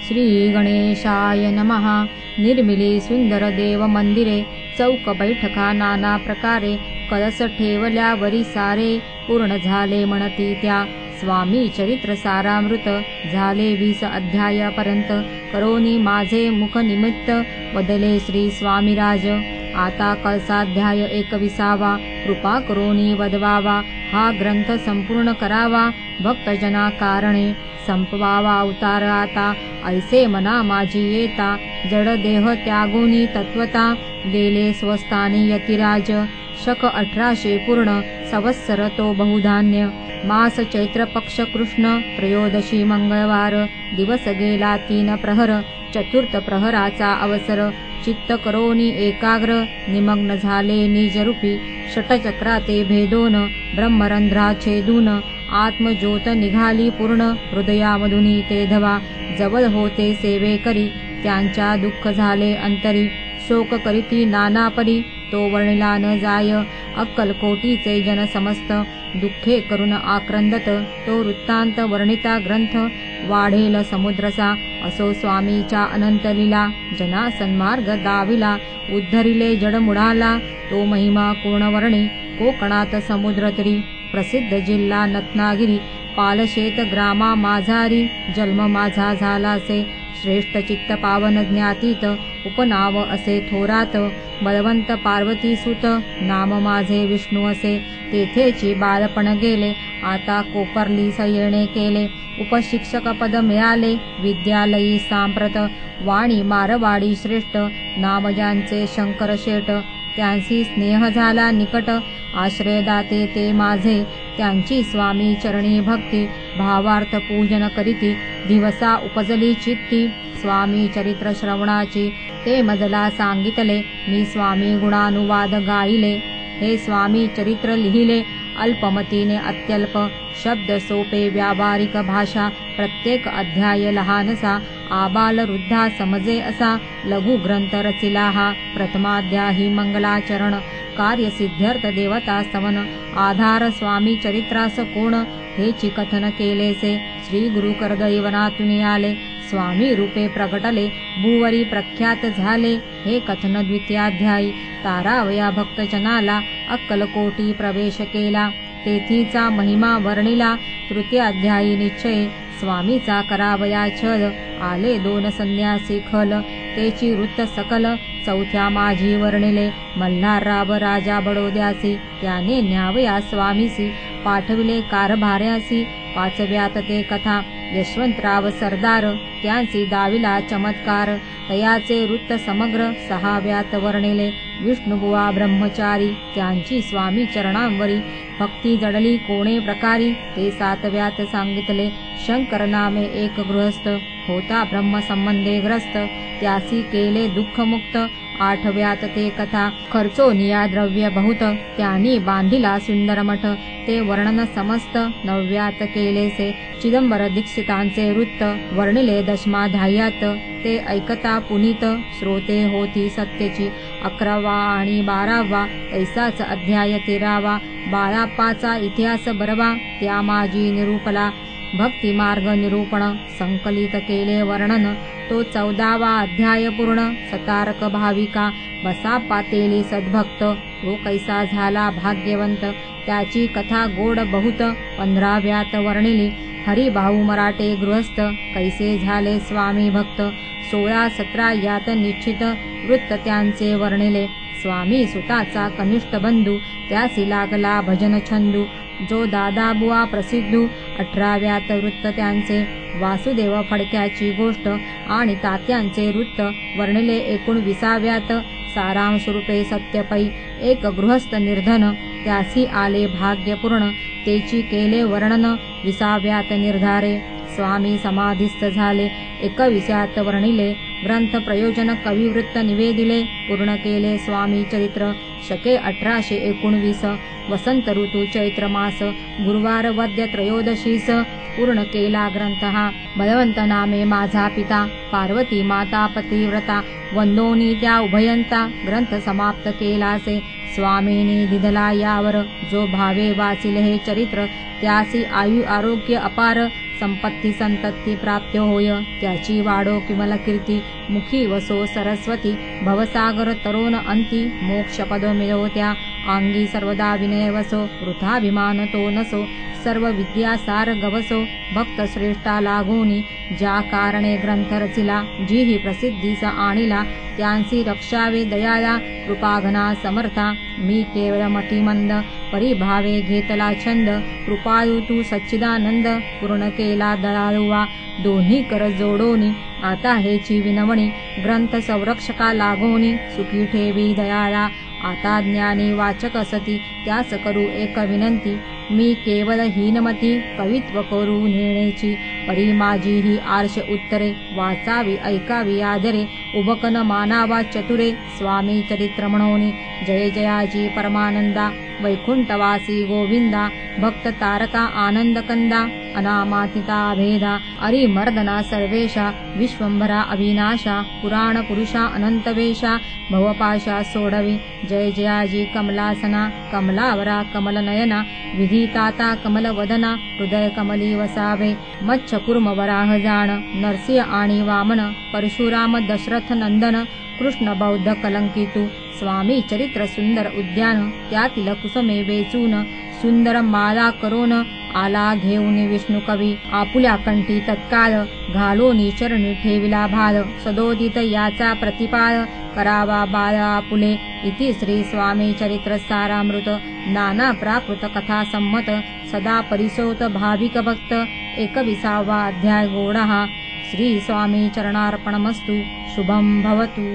श्री गणेशाय नमः। निर्मिली सुंदर देव मंदिरे, चौक बैठका नाना प्रकारे, कलश ठेवल्यावरी सारे, पूर्ण झाले म्हणती त्या स्वामी चरित्र सारामृत। झाले 20 अध्यायापर्यंत, करोनी माझे मुख निमित्त, बदले श्री स्वामीराज। आता कळसाध्याय 21वा, कृपा करोनी वदवावा, हा ग्रंथ संपूर्ण करावा, भक्तजना कारणे संपवावा अवतार आता। ऐसे मना माझी येता, जड देह त्यागोनी तत्वता, गेले स्वस्थानी यतिराज। शक 1800 पूर्ण, संवत्सर तो बहुधान्य, मास चैत्र पक्ष कृष्ण, त्रयोदशी मंगळवार, दिवस गेला 3 प्रहर, चतुर्थ प्रहराचा अवसर। चित्त करोनी एकाग्र, निमग्न झाले निजरूपी, षटचक्राते भेदोन, ब्रह्मरंध्रा छेदून, आत्मज्योत निघाली पूर्ण, हृदयामधुनी ते धवा, जवळ होते सेवे करी, त्यांच्या दुःख झाले अंतरी। शोक करीती नाना परी, तो वर्णिला न जाय, अक्कलकोटीचे जन समस्त, दुःखे करून आक्रंदत, तो वृत्तांत वर्णिता ग्रंथ, वाढेल समुद्रसा, असो स्वामीच्या अनंत लीला। जना सन्मार्ग दाविला, उद्धरिले जडमुडाला, तो महिमा पूर्णवर्णी, कोकणात समुद्र तरी। प्रसिद्ध जिल्हा रत्नागिरी, पालशेत ग्रामा माझारी, जन्म माझा झालासे, श्रेष्ठ चित्त पावन ज्ञातीत, उपनाव असे थोरात, बलवंत पार्वती सुत, नाम माझे विष्णू असे। तेथेची बालपण गेले, आता कोपर्लीस येणे केले, उपशिक्षक पद मिळाले, विद्यालयी सांप्रत, वाणी मारवाडी श्रेष्ठ, नाम ज्यांचे शंकर शेठ, त्यांची स्नेह झाला निकट, आश्रयदाते ते माझे, त्यांची स्वामी चरणी भक्ती, भावार्थ पूजन करीती, दिवसा उपजली चित्ती, स्वामी चरित्र श्रवणाची, ते मजला सांगितले, मी स्वामी गुणानुवाद गाईले। हे स्वामी चरित्र लिहिले, अल्पमतीने अत्यल्प, शब्द सोपे व्यावहारिक भाषा, प्रत्येक अध्याय लहानसा, आबाल वृद्धा समजे असा, लघु ग्रंथ रचिला हा। प्रथमाध्यायी मंगलाचरण, कार्यसिद्ध्यर्थ देवता स्तवन, आधार स्वामी चरित्रास कोण, हेची कथन केलेसे, श्री गुरु करदळीवनातून आले, स्वामी रूपे प्रगटले, भूवरी प्रख्यात झाले, हे कथन द्वितीयाध्यायी। तारावया भक्तजनाला, अक्कलकोटी प्रवेश केला, तेथीचा महिमा वर्णिला, तृतीयाध्यायी निश्चय, स्वामीचा करावया छल, आले 2 संन्यासी खल, तेची वृत्त सकल, चौथ्या माझी वर्णिले, मल्हारराव राजा बडोद्यासी, त्याने न्यावया स्वामीसी, पाठविले कारभार्यासी, 5व्यात ते कथा, यशवंतराव सरदार, त्यांची दाविला चमत्कार, तयाचे वृत्त समग्र, 6व्यात वर्णिले, विष्णुबुवा ब्रह्मचारी, त्यांची स्वामी चरणांवरी, भक्ती जडली कोणे प्रकारी, ते 7व्यात सांगितले, शंकर नामे एक गृहस्थ, होता ब्रह्मसंबंधे ग्रस्त, त्यासी केले दुःखमुक्त, 8व्यात ते कथा, खर्चोनिया द्रव्य बहुत, त्यांनी बांधिला सुंदर मठ, ते वर्णन समस्त, 9व्यात केलेसे, चिदंबर दीक्षितांचे वृत्त, वर्णिले 10माध्यायात, ते ऐकता पुनीत, श्रोते होती सत्यची, 11वा आणि 12वा, तैसाच अध्याय 13वा, बाळाप्पाचा इतिहास बरवा, त्या माझी निरूपला, भक्ती मार्ग निरूपण, संकलित केले वर्णन, तो 14वा अध्याय पूर्ण, सतारक भाविका, बसा पातेली सद्भक्त, तो कैसा झाला भाग्यवंत, त्याची कथा गोड बहुत, 15व्यात वर्णिली, हरिभाऊ मराठे गृहस्थ, कैसे झाले स्वामी भक्त, 16-17 यात निश्चित, वृत्त त्यांचे वर्णिले, स्वामी सुताचा कनिष्ठ बंधू, त्यासी लागला भजन छंदू, जो दादाबुवा प्रसिद्धू, 18व्यात वृत्त त्यांचे, वासुदेव फडक्याची गोष्ट आणि तात्यांचे वृत्त वर्णिले 19व्यात, सारांश रूपे सत्यपै, एक गृहस्थ निर्धन, त्यासी आले भाग्यपूर्ण, तेची केले वर्णन, 20व्यात निर्धारे, स्वामी समाधिस्थ झाले, 21व्यात वर्णिले, ग्रंथ प्रयोजन कविवृत्त निवेदिले, पूर्ण केले स्वामी चरित्र, शके 1819, वसंत ऋतू चैत्र मास, गुरुवार वद्य त्रयोदशीस, पूर्ण केला ग्रंथ हा। बलवंत नामे माझा पिता, पार्वती माता पतिव्रता, वंदोनी त्या उभयंता, ग्रंथ समाप्त केलासे, स्वामींनी दिधला यावर, जो भावे वाचिले हे चरित्र, त्यासी आयु आरोग्य अपार, संपत्ती संतती प्राप्त होय त्याची वाढो किमल कीर्ती मुखी वसो सरस्वती भवसागर तरोन अंती मोक्ष पद मिळो त्या अंगी सर्वदा विनय वसो वृथाभिमान तो नसो सर्व विद्यासार गवसो भक्त श्रेष्ठा लागोनी ज्या कारणे ग्रंथ रचिला जी ही प्रसिद्धीस आणिला त्यांसी रक्षावे दयाला कृपाघना समर्था मी केवळ मतिमंद परिभावे घेतला छंद कृपाळू तू सच्चिदानंद पूर्ण केला दयाळुवा दोन्ही कर जोडोनी आता हेची विनवणी ग्रंथ संरक्षका लागोनी सुखी ठेवी दयाला आता ज्ञानी वाचक असती त्यास करू एक विनंती मी केवळ हीनमती कवित्व करू नेण्याची परी माझी ही आर्ष उत्तरे वाचावी ऐकावी आदरे उभकन मानावा चतुरे स्वामी चरित्र म्हणोनी जय जयाजी परमानंदा वैकुंठवासी गोविंदा भक्त तारका आनंद कंदा अनामातिता भेदा अरिमर्दना सर्वेशा विश्वंभरा अविनाशा पुराण पुरुषा अनंतवेशा भवपाशा सोडवी जय जयाजी कमलासना कमलावरा कमलनयना विधिताता कमलवदना हृदय कमली वसावे मच्छकुर्म वराह जाण नरसिंह आणि वामन परशुराम दशरथ नंदन कृष्ण बौद्ध कलंकितू स्वामी चरित्र सुंदर उद्यान त्यातील कुसुमे वेचून सुंदर माला करोन आला घेऊन विष्णू कवी आपुल्या कंठी तत्काळ घालोनी चरणी ठेविला भाल सदोदित याचा प्रतिपाळ करावा बाळ आपुले इति श्री स्वामी चरित्र सारामृत नाना प्राकृत कथा संमत सदा परिसोत भाविक भक्त 21वा अध्याय गोडहा श्री स्वामी चरणार्पणमस्तु शुभं भवतु।